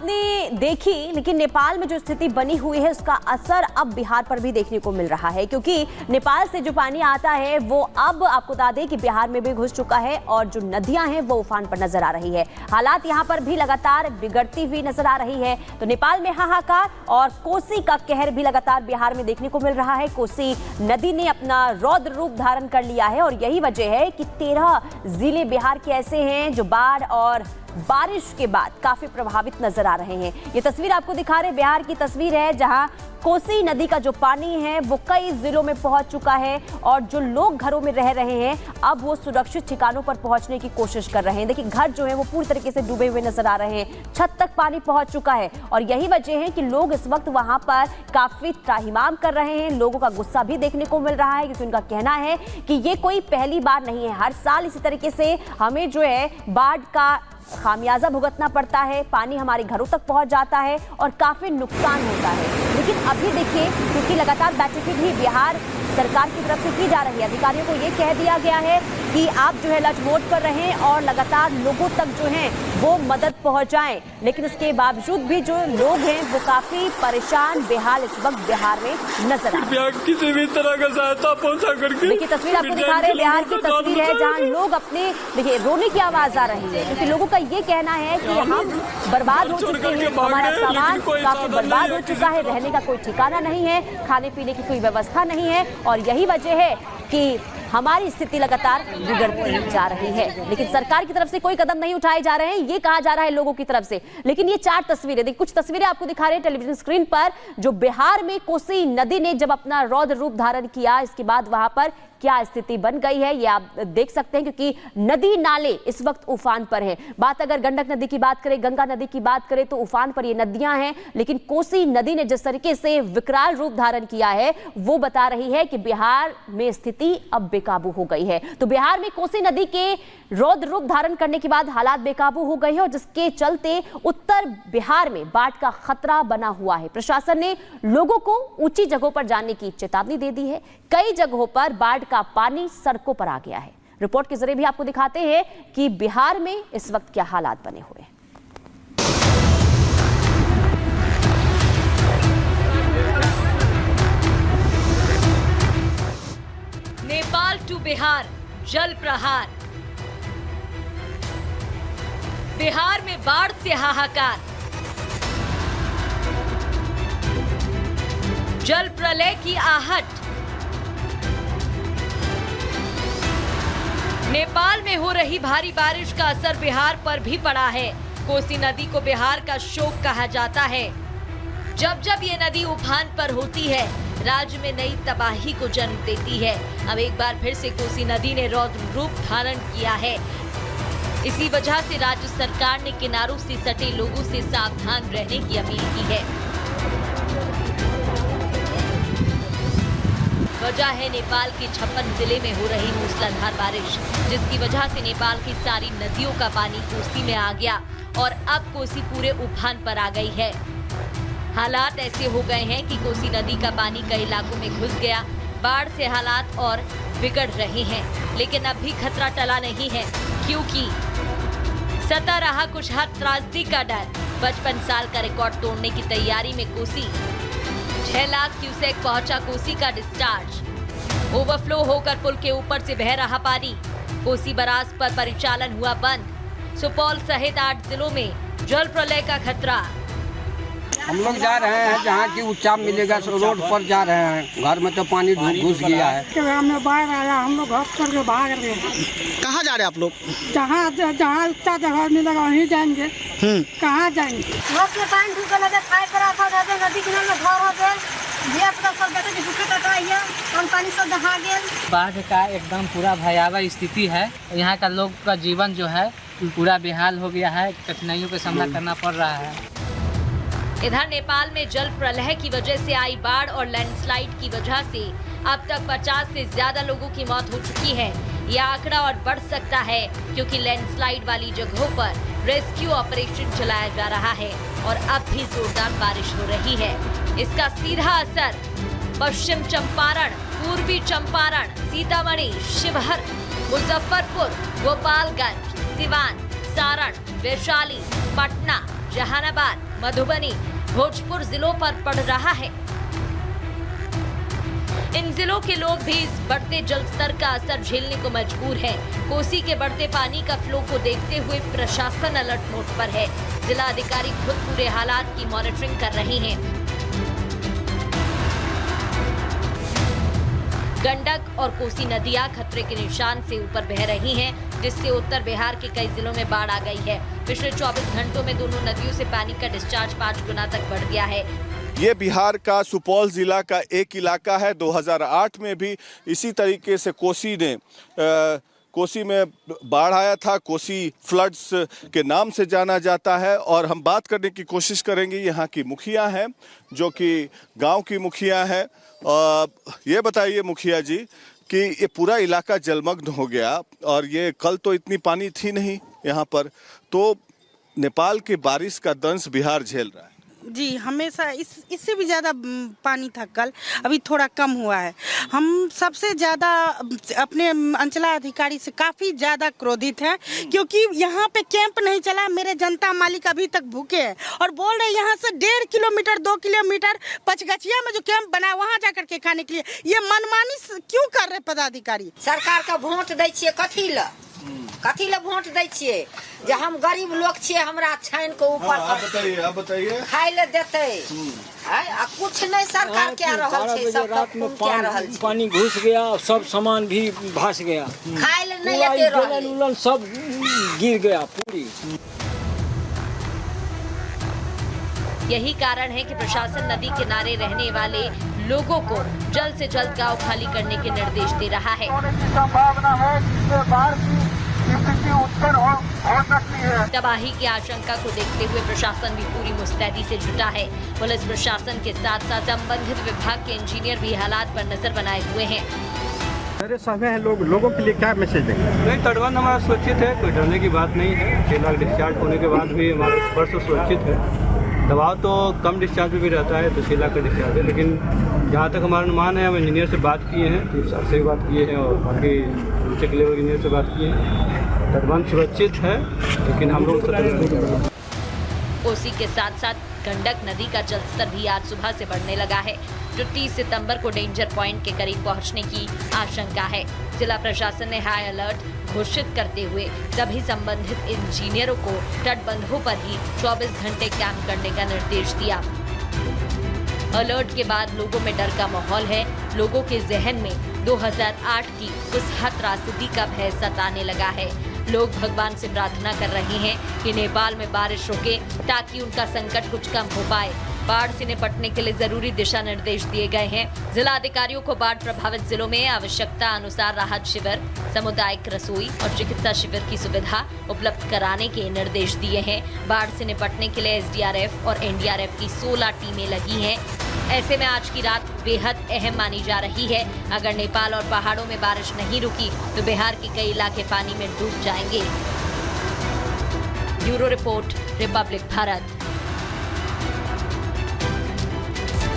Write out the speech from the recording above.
आपने देखी, लेकिन नेपाल में जो स्थिति बनी हुई है उसका असर अब बिहार पर भी देखने को मिल रहा है, क्योंकि नेपाल से जो पानी आता है वो अब आपको बता दें कि बिहार में भी घुस चुका है और जो नदियां हैं वो उफान पर नजर आ रही है। हालात यहां पर भी लगातार बिगड़ती हुई नजर आ रही है। तो नेपाल में हाहाकार और कोसी का कहर भी लगातार बिहार में देखने को मिल रहा है। कोसी नदी ने अपना रौद्र रूप धारण कर लिया है और यही वजह है कि 13 जिले बिहार के ऐसे हैं जो बाढ़ और बारिश के बाद काफी प्रभावित नजर आ रहे हैं। ये तस्वीर आपको दिखा रहे बिहार की तस्वीर है, जहां कोसी नदी का जो पानी है वो कई जिलों में पहुंच चुका है और जो लोग घरों में रह रहे हैं अब वो सुरक्षित ठिकानों पर पहुंचने की कोशिश कर रहे हैं। देखिए घर जो है वो पूरी तरीके से डूबे हुए नजर आ रहे हैं, छत तक पानी पहुंच चुका है और यही वजह है कि लोग इस वक्त वहां पर काफी त्राहिमाम कर रहे हैं। लोगों का गुस्सा भी देखने को मिल रहा है, क्योंकि उनका कहना है कि ये कोई पहली बार नहीं है, हर साल इसी तरीके से हमें जो है बाढ़ का खामियाजा भुगतना पड़ता है, पानी हमारे घरों तक पहुंच जाता है और काफी नुकसान होता है। लेकिन अभी देखिए, क्योंकि लगातार बैठकें भी बिहार सरकार की तरफ से की जा रही है, अधिकारियों को ये कह दिया गया है कि आप जो है लच मोड पर रहें और लगातार लोगों तक जो है वो मदद पहुंचाएं। लेकिन उसके बावजूद भी जो लोग हैं वो काफी परेशान बेहाल इस वक्त बिहार में नजर आ रहे हैं। किसी भी तरह का सहायता पहुंचा करके देखिए तस्वीर आपको दिखा रहे हैं, बिहार की तस्वीर है जहां लोग अपने देखिए रोने की आवाज आ रही है, क्योंकि लोगों का ये कहना है कि हम बर्बाद हो चुके हैं, हमारा सामान काफी बर्बाद हो चुका है, रहने का कोई ठिकाना नहीं है, खाने पीने की कोई व्यवस्था नहीं है और यही वजह है कि हमारी स्थिति लगातार बिगड़ती जा रही है। लेकिन सरकार की तरफ से कोई कदम नहीं उठाए जा रहे हैं, ये कहा जा रहा है लोगों की तरफ से। लेकिन ये 4 तस्वीरें देखिए, कुछ तस्वीरें आपको दिखा रहे हैं टेलीविजन स्क्रीन पर, जो बिहार में कोसी नदी ने जब अपना रौद्र रूप धारण किया, इसके बाद वहां पर क्या स्थिति बन गई है ये आप देख सकते हैं, क्योंकि नदी नाले इस वक्त उफान पर हैं। बात अगर गंडक नदी की बात करें, गंगा नदी की बात करें तो उफान पर ये नदियां हैं, लेकिन कोसी नदी ने जिस तरीके से विकराल रूप धारण किया है वो बता रही है कि बिहार में स्थिति अब बेकाबू हो गई है। तो बिहार में कोसी नदी के रौद्र रूप धारण करने के बाद हालात बेकाबू हो गए हैं और जिसके चलते उत्तर बिहार में बाढ़ का खतरा बना हुआ है। प्रशासन ने लोगों को ऊंची जगहों पर जाने की चेतावनी दे दी है। कई जगहों पर बाढ़ का पानी सड़कों पर आ गया है। रिपोर्ट के जरिए भी आपको दिखाते हैं कि बिहार में इस वक्त क्या हालात बने हुए हैं। नेपाल टू बिहार जल प्रहार। बिहार में बाढ़ से हाहाकार, जल प्रलय की आहट। नेपाल में हो रही भारी बारिश का असर बिहार पर भी पड़ा है। कोसी नदी को बिहार का शोक कहा जाता है। जब जब ये नदी उफान पर होती है राज्य में नई तबाही को जन्म देती है। अब एक बार फिर से कोसी नदी ने रौद्र रूप धारण किया है। इसी वजह से राज्य सरकार ने किनारों से सटे लोगों से सावधान रहने की अपील की है। वजह है नेपाल के 56 जिले में हो रही मूसलाधार बारिश, जिसकी वजह से नेपाल की सारी नदियों का पानी कोसी में आ गया और अब कोसी पूरे उफान पर आ गई है। हालात ऐसे हो गए हैं कि कोसी नदी का पानी कई इलाकों में घुस गया। बाढ़ से हालात और बिगड़ रहे हैं, लेकिन अब भी खतरा टला नहीं है, क्योंकि सता रहा कुछ हद त्रासदी का डर। 55 साल का रिकॉर्ड तोड़ने की तैयारी में कोसी। 6 लाख क्यूसेक पहुंचा कोसी का डिस्चार्ज। ओवरफ्लो होकर पुल के ऊपर से बह रहा पानी। कोसी बराज पर परिचालन हुआ बंद। सुपौल सहित 8 जिलों में जल प्रलय का खतरा। हम लोग जा रहे हैं जहाँ की उच्चाप मिलेगा, सो रोड पर जा रहे हैं। घर में तो पानी घुस गया है। हमें बाढ़ आया, हम लोग घर करके भाग रहे हैं। कहाँ जा रहे हैं आप लोग? जहाँ जहाँ उच्चा जगह मिलेगा वहीं जाएंगे। कहाँ जाएंगे? घर में पानी ढूंढ लगे, खाए पर आता जाते, नदी किनारे में घर हो गए, ये अपना सब बेटे की भूखे कटाइए, हम पानी सब दहा गए। बाढ़ का एकदम पूरा भयावह स्थिति है। यहाँ का लोग का जीवन जो है पूरा बेहाल हो गया है, कठिनाइयों का सामना करना पड़ रहा है। इधर नेपाल में जल प्रलय की वजह से आई बाढ़ और लैंडस्लाइड की वजह से अब तक 50 से ज्यादा लोगों की मौत हो चुकी है। यह आंकड़ा और बढ़ सकता है, क्योंकि लैंडस्लाइड वाली जगहों पर रेस्क्यू ऑपरेशन चलाया जा रहा है और अब भी जोरदार बारिश हो रही है। इसका सीधा असर पश्चिम चंपारण, पूर्वी चंपारण, सीतामढ़ी, शिवहर, मुजफ्फरपुर, गोपालगंज, सिवान, सारण, वैशाली, पटना, जहानाबाद, मधुबनी, भोजपुर जिलों पर पड़ रहा है। इन जिलों के लोग भी इस बढ़ते जल स्तर का असर झेलने को मजबूर हैं। कोसी के बढ़ते पानी का फ्लो को देखते हुए प्रशासन अलर्ट मोड पर है। जिला अधिकारी खुद पूरे हालात की मॉनिटरिंग कर रहे हैं। गंडक और कोसी नदियां खतरे के निशान से ऊपर बह रही हैं, जिससे उत्तर बिहार के कई जिलों में बाढ़ आ गई है। पिछले 24 घंटों में दोनों नदियों से पानी का डिस्चार्ज 5 गुना तक बढ़ गया है। ये बिहार का सुपौल जिला का एक इलाका है। 2008 में भी इसी तरीके से कोसी में बाढ़ आया था। कोसी फ्लड्स के नाम से जाना जाता है। और हम बात करने की कोशिश करेंगे यहाँ की मुखिया हैं, जो कि गांव की मुखिया हैं। ये बताइए मुखिया जी कि ये पूरा इलाका जलमग्न हो गया और ये कल तो इतनी पानी थी नहीं यहाँ पर, तो नेपाल की बारिश का दंश बिहार झेल रहा है। जी, हमेशा इससे भी ज़्यादा पानी था कल, अभी थोड़ा कम हुआ है। हम सबसे ज़्यादा अपने अंचलाधिकारी से काफ़ी ज़्यादा क्रोधित हैं, क्योंकि यहाँ पे कैंप नहीं चला। मेरे जनता मालिक अभी तक भूखे हैं और बोल रहे यहाँ से 1.5 किलोमीटर 2 किलोमीटर पचगछिया में जो कैंप बना वहाँ जा करके खाने के लिए। ये मनमानी क्यों कर रहे पदाधिकारी? सरकार का वोट दै छियै कथी ला वोट दै छियै? जे हम गरीब लोग छियै, हमरा छाइन के ऊपर आप बताइए खाय ले देते आ कुछ नहीं सरकार क्या रहल छै। सब रात में पानी घुस गया, सब सामान भी भास गया, खाय ले नहीं लेते रहल, सब गिर गया पूरी। यही कारण है कि प्रशासन नदी किनारे रहने वाले लोगों को जल्द से जल्द गांव खाली करने के निर्देश दे रहा है। संभावना है जिससे बाढ़ की स्थिति उत्पन्न हो सकती है। तबाही की आशंका को देखते हुए प्रशासन भी पूरी मुस्तैदी से जुटा है। पुलिस प्रशासन के साथ साथ संबंधित विभाग के इंजीनियर भी हालात पर नजर बनाए हुए हैं। मेरे समय है लोगों के लिए क्या मैसेज देंगे? नहीं, तटबंध हमारा सुरक्षित है, कोई डरने की बात नहीं है। 6 लाख डिस्चार्ज होने के बाद भी हमारा स्पर्श सुरक्षित है। दबाव तो कम डिस्चार्ज भी रहता है, तो 6 लाख का डिस्चार्ज है। लेकिन जहाँ तक हमारा अनुमान है, हम इंजीनियर से बात किए हैं, तो सर से भी बात किए हैं और बाकी नीचे के लेवल इंजीनियर से बात किए हैं। तटबंध सुरक्षित है, लेकिन हम लोग सतर्क। कोसी के साथ साथ गंडक नदी का जलस्तर भी आज सुबह से बढ़ने लगा है, जो 30 सितंबर को डेंजर पॉइंट के करीब पहुंचने की आशंका है। जिला प्रशासन ने हाई अलर्ट घोषित करते हुए सभी संबंधित इंजीनियरों को तटबंधों पर ही 24 घंटे कैंप करने का निर्देश दिया। अलर्ट के बाद लोगों में डर का माहौल है। लोगों के जहन में 2008 की उस त्रासदी का भय सताने लगा है। लोग भगवान से प्रार्थना कर रहे हैं कि नेपाल में बारिश रुके, ताकि उनका संकट कुछ कम हो पाए। बाढ़ से निपटने के लिए जरूरी दिशा निर्देश दिए गए हैं। जिला अधिकारियों को बाढ़ प्रभावित जिलों में आवश्यकता अनुसार राहत शिविर, सामुदायिक रसोई और चिकित्सा शिविर की सुविधा उपलब्ध कराने के निर्देश दिए हैं। बाढ़ से निपटने के लिए SDRF और NDRF की 16 टीमें लगी हैं। ऐसे में आज की रात बेहद अहम मानी जा रही है। अगर नेपाल और पहाड़ों में बारिश नहीं रुकी तो बिहार के कई इलाके पानी में डूब जाएंगे। Bureau report, Republic Bharat.